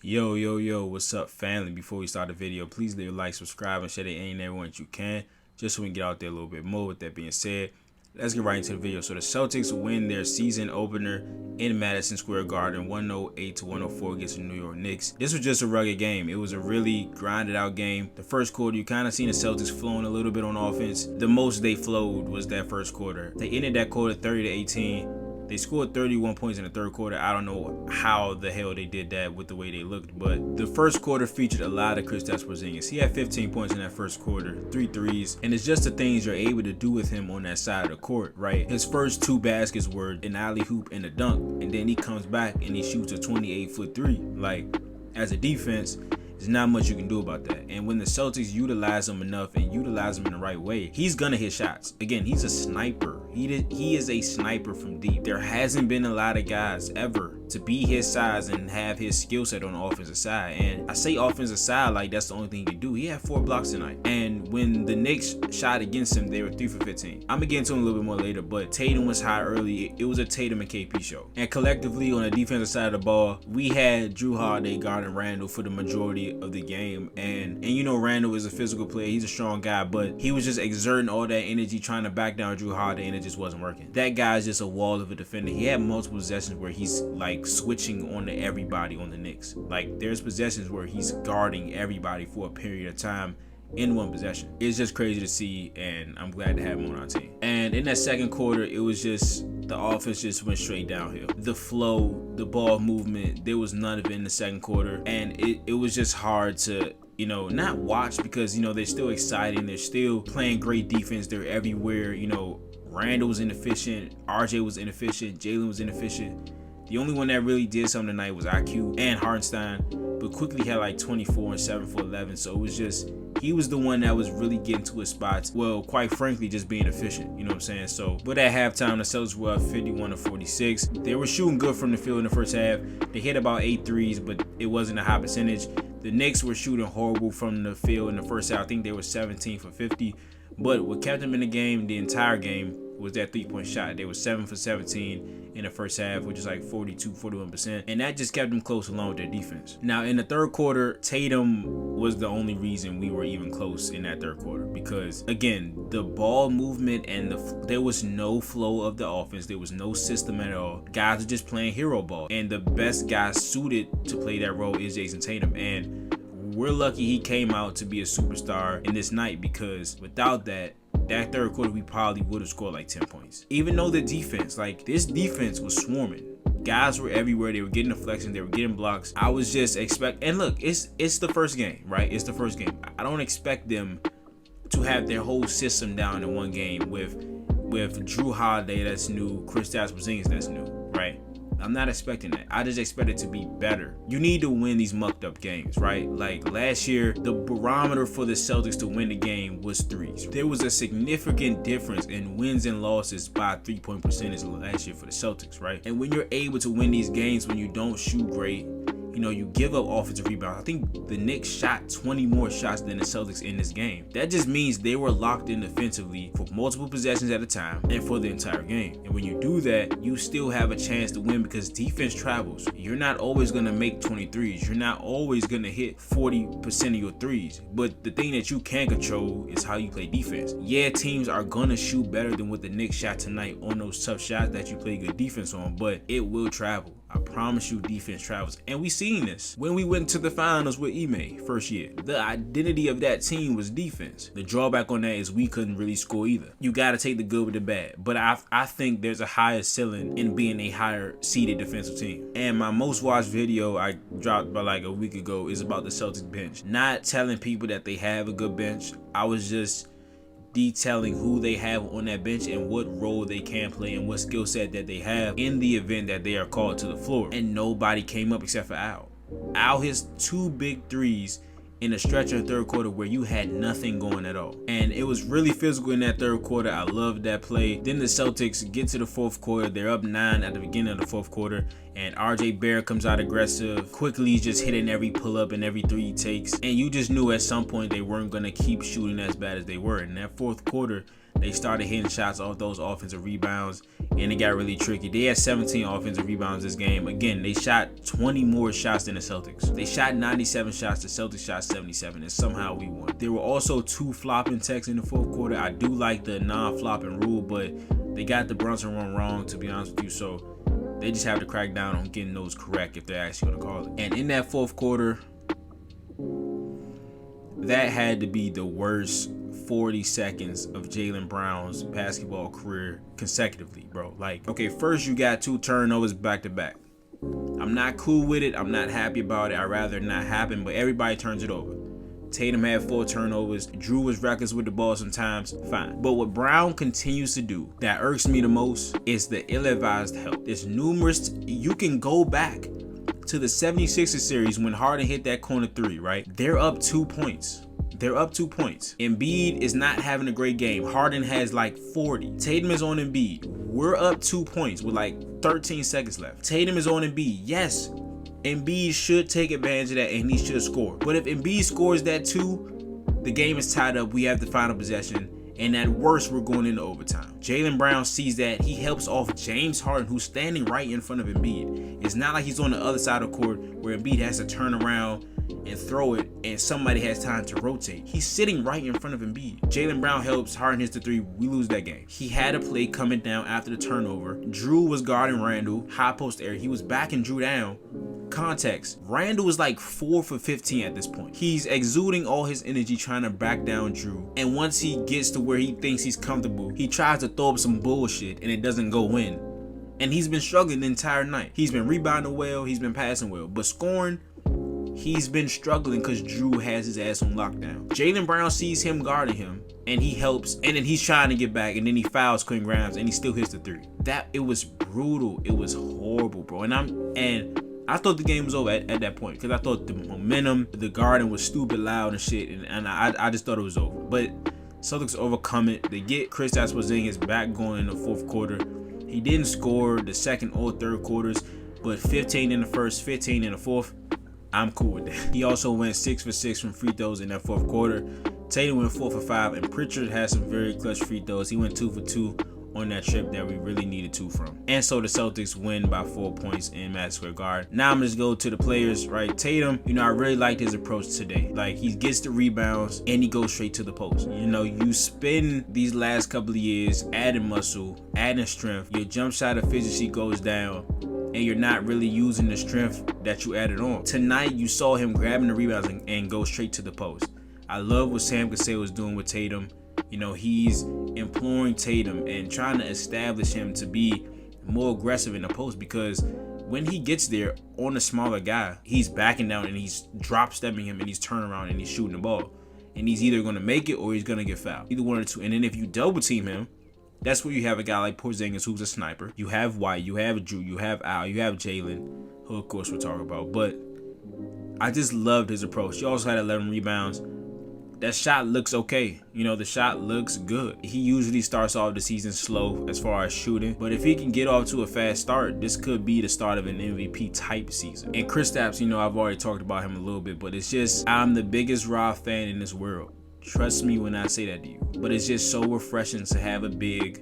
Yo, what's up, family? Before we start the video, please leave a like, subscribe, and share it any and everyone that you can, just so we can get out there a little bit more. With that being said, let's get right into the video. So the Celtics win their season opener in Madison Square Garden, 108-104 against the New York Knicks. This was just a rugged game. It was a really grinded out game. The first quarter, you kind of seen the Celtics flowing a little bit on offense. The most they flowed was that first quarter. They ended that quarter 30-18. They scored 31 points in the third quarter. I don't know how the hell they did that with the way they looked, but the first quarter featured a lot of Porzingis. He had 15 points in that first quarter, 3 threes, and it's just the things you're able to do with him on that side of the court, right? His first 2 baskets were an alley-oop and a dunk, and then he comes back and he shoots a 28-foot three. Like, as a defense, there's not much you can do about that. And when the Celtics utilize him enough and utilize him in the right way, he's gonna hit shots. Again, he's a sniper. He is a sniper from deep. There hasn't been a lot of guys ever to be his size and have his skill set on the offensive side. And I say offensive side like that's the only thing he can do. He had 4 blocks tonight. And when the Knicks shot against him, they were 3 for 15. I'm gonna get into him a little bit more later, but Tatum was high early. It was a Tatum and KP show. And collectively on the defensive side of the ball, we had Jrue Holiday guarding Randle for the majority of the game. And you know Randle is a physical player. He's a strong guy, but he was just exerting all that energy trying to back down Jrue Holiday, and it just wasn't working. That guy's just a wall of a defender. He had multiple possessions where he's like switching on to everybody on the Knicks. Like, there's possessions where he's guarding everybody for a period of time in one possession. It's just crazy to see, and I'm glad to have him on our team. And in that second quarter, it was just the offense just went straight downhill. The flow, the ball movement, there was none of it in the second quarter, and it was just hard to, you know, not watch, because, you know, they're still exciting, they're still playing great defense, they're everywhere. You know, Randall was inefficient, RJ was inefficient, Jaylen was inefficient. The only one that really did something tonight was IQ and Hartenstein, but quickly had like 24 and 7 for 11. So it was just, he was the one that was really getting to his spots. Well, quite frankly, just being efficient. You know what I'm saying? So, but at halftime, the Celtics were up 51-46. They were shooting good from the field in the first half. They hit about 8 threes, but it wasn't a high percentage. The Knicks were shooting horrible from the field in the first half. I think they were 17 for 50. But what kept them in the game the entire game was that 3-point shot. They were 7 for 17 in the first half, which is like 41%. And that just kept them close along with their defense. Now, in the third quarter, Tatum was the only reason we were even close in that third quarter. Because, again, the ball movement and there was no flow of the offense. There was no system at all. Guys were just playing hero ball. And the best guy suited to play that role is Jason Tatum. And we're lucky he came out to be a superstar in this night, because without that third quarter, we probably would have scored like 10 points. Even though the defense, like, this defense was swarming. Guys were everywhere. They were getting deflections. They were getting blocks. I was just and look, it's the first game, right? It's the first game. I don't expect them to have their whole system down in one game with Jrue Holiday that's new, Porzingis that's new, right? I'm not expecting that. I just expect it to be better. You need to win these mucked up games, right? Like last year, the barometer for the Celtics to win the game was threes. There was a significant difference in wins and losses by 3-point percentage last year for the Celtics, right? And when you're able to win these games when you don't shoot great, you know, you give up offensive rebounds. I think the Knicks shot 20 more shots than the Celtics in this game. That just means they were locked in defensively for multiple possessions at a time and for the entire game. And when you do that, you still have a chance to win, because defense travels. You're not always going to make 23s. You're not always going to hit 40% of your threes. But the thing that you can control is how you play defense. Yeah, teams are going to shoot better than what the Knicks shot tonight on those tough shots that you play good defense on, but it will travel. I promise you, defense travels. And we seen this when we went to the finals with Ime first year. The identity of that team was defense. The drawback on that is we couldn't really score either. You got to take the good with the bad. But I think there's a higher ceiling in being a higher seeded defensive team. And my most watched video I dropped by like a week ago is about the Celtics bench. Not telling people that they have a good bench. I was just detailing who they have on that bench and what role they can play and what skill set that they have in the event that they are called to the floor. And nobody came up except for Al. Al hits 2 big threes in a stretch of the third quarter where you had nothing going at all. And it was really physical in that third quarter. I loved that play. Then the Celtics get to the fourth quarter. They're up 9 at the beginning of the fourth quarter. And RJ Barrett comes out aggressive, quickly just hitting every pull-up and every three he takes. And you just knew at some point they weren't going to keep shooting as bad as they were. In that fourth quarter, They started hitting shots off those offensive rebounds, and it got really tricky. They had 17 offensive rebounds this game. Again, they shot 20 more shots than the Celtics. They shot 97 shots. The Celtics shot 77, and somehow we won. There were also 2 flopping techs in the fourth quarter. I do like the non-flopping rule, but they got the Brunson run wrong, to be honest with you. So they just have to crack down on getting those correct if they're actually going to call it. And in that fourth quarter, that had to be the worst 40 seconds of Jaylen Brown's basketball career consecutively, bro. Like, okay, first you got 2 turnovers back to back. I'm not cool with it. I'm not happy about it. I'd rather it not happen, but everybody turns it over. Tatum had 4 turnovers. Drew was reckless with the ball sometimes. Fine. But what Brown continues to do that irks me the most is the ill-advised help. There's numerous. You can go back to the 76ers series when Harden hit that corner 3, right? They're up 2 points. Embiid is not having a great game. Harden has like 40. Tatum is on Embiid. We're up 2 points with like 13 seconds left. Tatum is on Embiid. Yes, Embiid should take advantage of that and he should score. But if Embiid scores that 2, the game is tied up. We have the final possession. And at worst, we're going into overtime. Jaylen Brown sees that. He helps off James Harden, who's standing right in front of Embiid. It's not like he's on the other side of the court where Embiid has to turn around and throw it and somebody has time to rotate. He's sitting right in front of Embiid. Jaylen Brown helps. Harden hits the 3. We lose that game. He had a play coming down after the turnover. Drew was guarding Randall. High post area. He was backing Drew down. Context, Randall was like 4 for 15 at this point. He's exuding all his energy trying to back down Drew, and once he gets to where he thinks he's comfortable, he tries to throw up some bullshit and it doesn't go in. And he's been struggling the entire night. He's been rebounding well, he's been passing well, but scoring, he's been struggling because Drew has his ass on lockdown. Jaylen Brown sees him guarding him and he helps, and then he's trying to get back, and then he fouls Quentin Grimes and he still hits the 3. It was brutal. It was horrible, bro. And I thought the game was over at that point because I thought the momentum, the garden was stupid loud and shit, and I just thought it was over. But Celtics overcome it. They get Kristaps Porzingis back going in the fourth quarter. He didn't score the second or third quarters, but 15 in the first, 15 in the fourth. I'm cool with that. He also went 6 for 6 from free throws in that fourth quarter. Tatum went 4 for 5, and Pritchard had some very clutch free throws. He went 2 for 2 on that trip that we really needed 2 from. And so the Celtics win by 4 points in Madison Square Garden. Now I'm just go to the players, right? Tatum, I really liked his approach today. Like, he gets the rebounds and he goes straight to the post. You spend these last couple of years adding muscle, adding strength. Your jump shot efficiency goes down and you're not really using the strength that you added on. Tonight, you saw him grabbing the rebounds and go straight to the post. I love what Sam Cassell was doing with Tatum. He's imploring Tatum and trying to establish him to be more aggressive in the post, because when he gets there on a smaller guy, he's backing down and he's drop stepping him and he's turning around and he's shooting the ball. And he's either going to make it or he's going to get fouled. Either one or two. And then if you double team him, that's where you have a guy like Porzingis who's a sniper. You have White, you have Drew, you have Al, you have Jaylen, who of course we'll talk about. But I just loved his approach. He also had 11 rebounds. That shot looks okay. The shot looks good. He usually starts off the season slow as far as shooting, but if he can get off to a fast start, this could be the start of an MVP type season. And Kristaps, I've already talked about him a little bit, but it's just, I'm the biggest Rob fan in this world. Trust me when I say that to you. But it's just so refreshing to have a big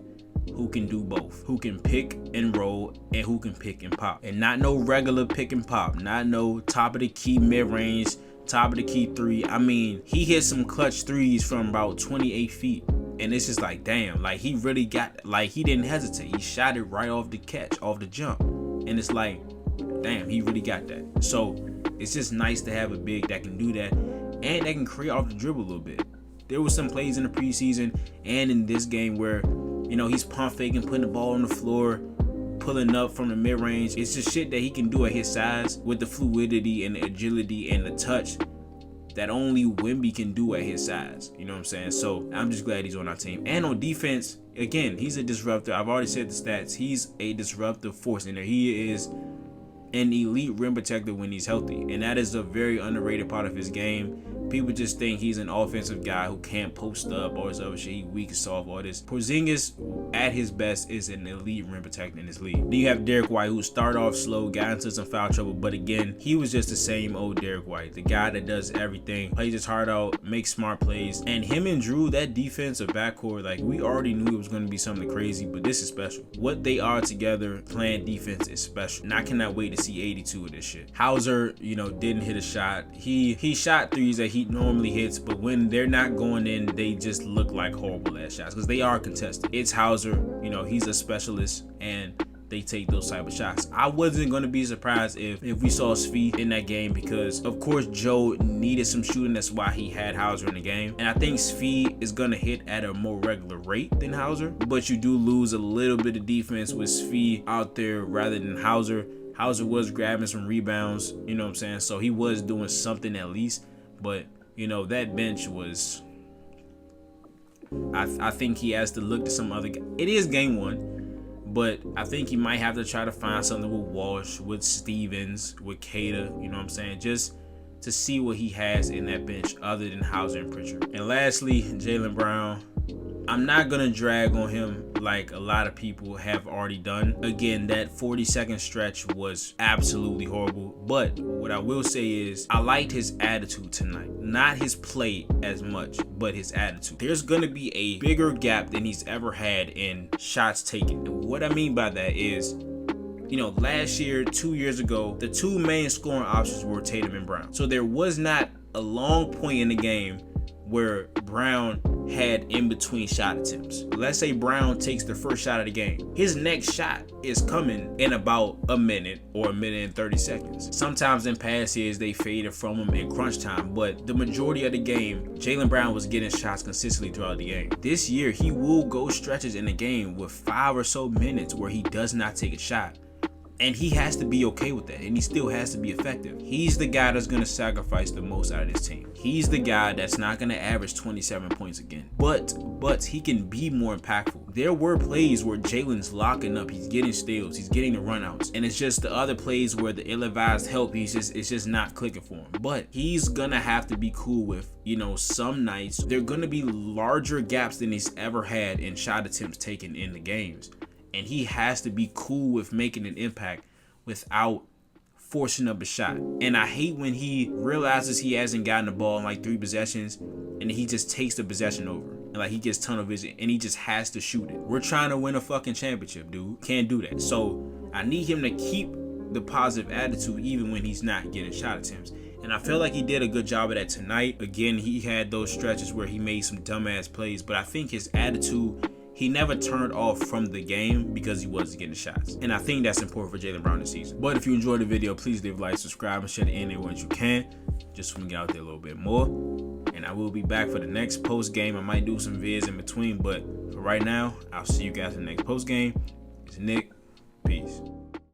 who can do both, who can pick and roll and who can pick and pop. And not no regular pick and pop, not no top of the key mid-range, top of the key 3. I mean, he hit some clutch 3s from about 28 feet. And it's just like, damn, like he really got, like he didn't hesitate. He shot it right off the catch, off the jump. And it's like, damn, he really got that. So it's just nice to have a big that can do that and that can create off the dribble a little bit. There were some plays in the preseason and in this game where, he's pump faking, putting the ball on the floor, pulling up from the mid-range. It's just shit that he can do at his size with the fluidity and the agility and the touch that only Wemby can do at his size. You know what I'm saying? So I'm just glad he's on our team. And on defense, again, he's a disruptor. I've already said the stats. He's a disruptive force in there. He is an elite rim protector when he's healthy. And that is a very underrated part of his game People just think he's an offensive guy who can't post up, all this other shit. He weak and soft, all this. Porzingis, at his best, is an elite rim protector in this league. Then you have Derrick White, who started off slow, got into some foul trouble, but again, he was just the same old Derrick White, the guy that does everything, plays his heart out, makes smart plays. And him and Drew, that defensive backcourt, like, we already knew it was going to be something crazy, but this is special. What they are together playing defense is special, and I cannot wait to see 82 of this shit. Hauser, you know, didn't hit a shot. He shot threes that he normally hits, but when they're not going in, they just look like horrible ass shots because they are contested. It's Hauser, you know, he's a specialist, and they take those type of shots. I wasn't going to be surprised if we saw Svi in that game, because of course Joe needed some shooting. That's why he had Hauser in the game, and I think Svi is going to hit at a more regular rate than Hauser, but you do lose a little bit of defense with Svi out there rather than Hauser. Hauser was grabbing some rebounds, you know what I'm saying, so he was doing something at least, but you know, that bench was, I think he has to look to some other guy. It is game one, but I think he might have to try to find something with Walsh, with Stevens, with Kata, you know what I'm saying, just to see what he has in that bench other than Hauser and Pritchard. And lastly, Jaylen Brown. I'm not going to drag on him like a lot of people have already done. Again, that 40-second stretch was absolutely horrible. But what I will say is I liked his attitude tonight. Not his play as much, but his attitude. There's going to be a bigger gap than he's ever had in shots taken. And what I mean by that is, you know, last year, 2 years ago, the two main scoring options were Tatum and Brown. So there was not a long point in the game where Brown had in between shot attempts. Let's say Brown takes the first shot of the game. His next shot is coming in about a minute or a minute and 30 seconds. Sometimes in past years, they faded from him in crunch time, but the majority of the game, Jaylen Brown was getting shots consistently throughout the game. This year, he will go stretches in the game with 5 or so minutes where he does not take a shot. And he has to be okay with that, and he still has to be effective. He's the guy that's going to sacrifice the most out of this team. He's the guy that's not going to average 27 points again. But he can be more impactful. There were plays where Jaylen's locking up. He's getting steals. He's getting the runouts. And it's just the other plays where the ill-advised help, it's just not clicking for him. But he's going to have to be cool with, you know, some nights, there are going to be larger gaps than he's ever had in shot attempts taken in the games. And he has to be cool with making an impact without forcing up a shot. And I hate when he realizes he hasn't gotten the ball in like 3 possessions and he just takes the possession over. And like he gets tunnel vision and he just has to shoot it. We're trying to win a fucking championship, dude. Can't do that. So I need him to keep the positive attitude even when he's not getting shot attempts. And I feel like he did a good job of that tonight. Again, he had those stretches where he made some dumbass plays, but I think his attitude, he never turned off from the game because he wasn't getting shots. And I think that's important for Jaylen Brown this season. But if you enjoyed the video, please leave a like, subscribe, and share it anywhere you can, just so we can get out there a little bit more. And I will be back for the next post game. I might do some vids in between, but for right now, I'll see you guys in the next post game. It's Nick. Peace.